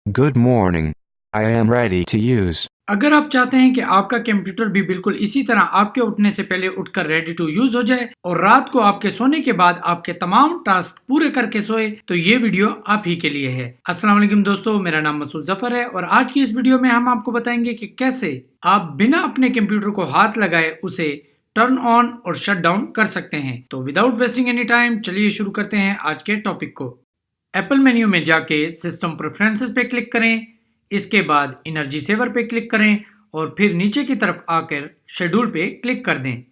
Good morning. I am ready to use. अगर आप चाहते हैं कि आपका कंप्यूटर भी बिल्कुल इसी तरह आपके उठने से पहले उठकर रेडी टू यूज हो जाए और रात को आपके सोने के बाद आपके तमाम टास्क पूरे करके सोए, तो ये वीडियो आप ही के लिए है। अस्सलाम वालेकुम दोस्तों, मेरा नाम मसूद जफर है और आज की इस वीडियो में हम आपको बताएंगे कि कैसे आप बिना अपने कंप्यूटर को हाथ लगाए उसे टर्न ऑन और शट डाउन कर सकते हैं। तो विदाउट वेस्टिंग एनी टाइम चलिए शुरू करते हैं आज के टॉपिक को। एप्पल मेन्यू में जाके सिस्टम प्रेफरेंसेस पे क्लिक करें, इसके बाद एनर्जी सेवर पे क्लिक करें और फिर नीचे की तरफ आकर शेड्यूल पे क्लिक कर दें।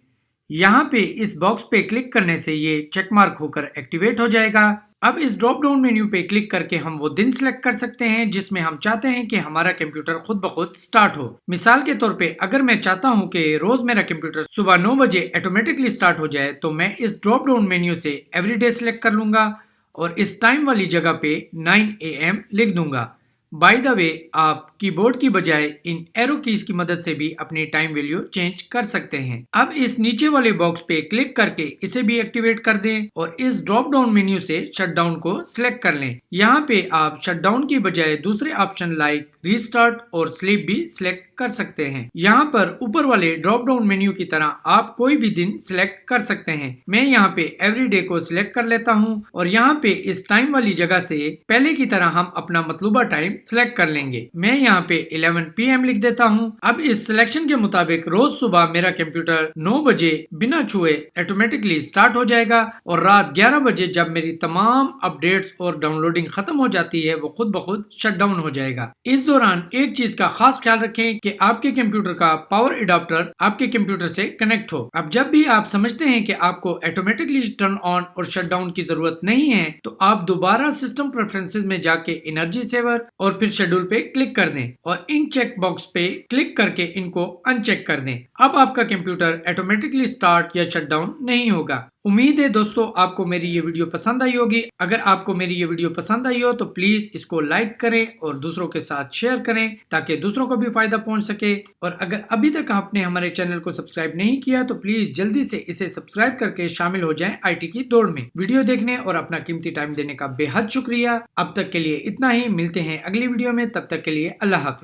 यहाँ पे इस बॉक्स पे क्लिक करने से ये चेक मार्क होकर एक्टिवेट हो जाएगा। अब इस ड्रॉप डाउन मेन्यू पे क्लिक करके हम वो दिन सिलेक्ट कर सकते हैं जिसमें हम चाहते हैं कि हमारा कंप्यूटर खुद ब खुद स्टार्ट हो। मिसाल के तौर पे अगर मैं चाहता हूँ कि रोज मेरा कंप्यूटर सुबह 9 बजे ऑटोमेटिकली स्टार्ट हो जाए, तो मैं इस ड्रॉप डाउन मेन्यू से एवरीडे सिलेक्ट कर लूंगा और इस टाइम वाली जगह पे 9 AM लिख दूंगा। बाय द वे, आप कीबोर्ड की बजाय इन एरो कीज की मदद से भी अपनी टाइम वैल्यू चेंज कर सकते हैं। अब इस नीचे वाले बॉक्स पे क्लिक करके इसे भी एक्टिवेट कर दें और इस ड्रॉप डाउन मेन्यू से शट डाउन को सिलेक्ट कर लें। यहाँ पे आप शट डाउन की बजाय दूसरे ऑप्शन लाइक रीस्टार्ट और स्लीप भी सिलेक्ट कर सकते हैं। यहाँ पर ऊपर वाले ड्रॉप डाउन मेन्यू की तरह आप कोई भी दिन सिलेक्ट कर सकते हैं। मैं यहाँ पे एवरीडे को सिलेक्ट कर लेता हूँ और यहाँ पे इस टाइम वाली जगह से पहले की तरह हम अपना मतलूबा टाइम सिलेक्ट कर लेंगे। मैं यहाँ पे 11 PM लिख देता हूँ। अब इस सिलेक्शन के मुताबिक रोज सुबह मेरा कंप्यूटर 9 बजे बिना छुए ऑटोमेटिकली स्टार्ट हो जाएगा और रात 11 बजे जब मेरी तमाम अपडेट्स और डाउनलोडिंग खत्म हो जाती है, वो खुद ब खुद शट डाउन हो जाएगा। इस दौरान एक चीज का खास ख्याल रखें कि आपके कंप्यूटर का पावर एडाप्टर आपके कंप्यूटर से कनेक्ट हो। अब जब भी आप समझते हैं कि आपको ऑटोमेटिकली टर्न ऑन और शट डाउन की जरूरत नहीं है, तो आप दोबारा सिस्टम प्रेफरेंसेस में जाके एनर्जी सेवर और फिर शेड्यूल पे क्लिक कर दें और इन चेक बॉक्स पे क्लिक करके इनको अनचेक कर दें। अब आपका कंप्यूटर ऑटोमेटिकली स्टार्ट या शट डाउन नहीं होगा। उम्मीद है दोस्तों आपको मेरी ये वीडियो पसंद आई होगी। अगर आपको मेरी ये वीडियो पसंद आई हो तो प्लीज इसको लाइक करें और दूसरों के साथ शेयर करें ताकि दूसरों को भी फायदा पहुंच सके। और अगर अभी तक आपने हमारे चैनल को सब्सक्राइब नहीं किया तो प्लीज जल्दी से इसे सब्सक्राइब करके शामिल हो जाएं IT की दौड़ में। वीडियो देखने और अपना कीमती टाइम देने का बेहद शुक्रिया। अब तक के लिए इतना ही, मिलते हैं अगली वीडियो में, तब तक के लिए अल्लाह हाफिज।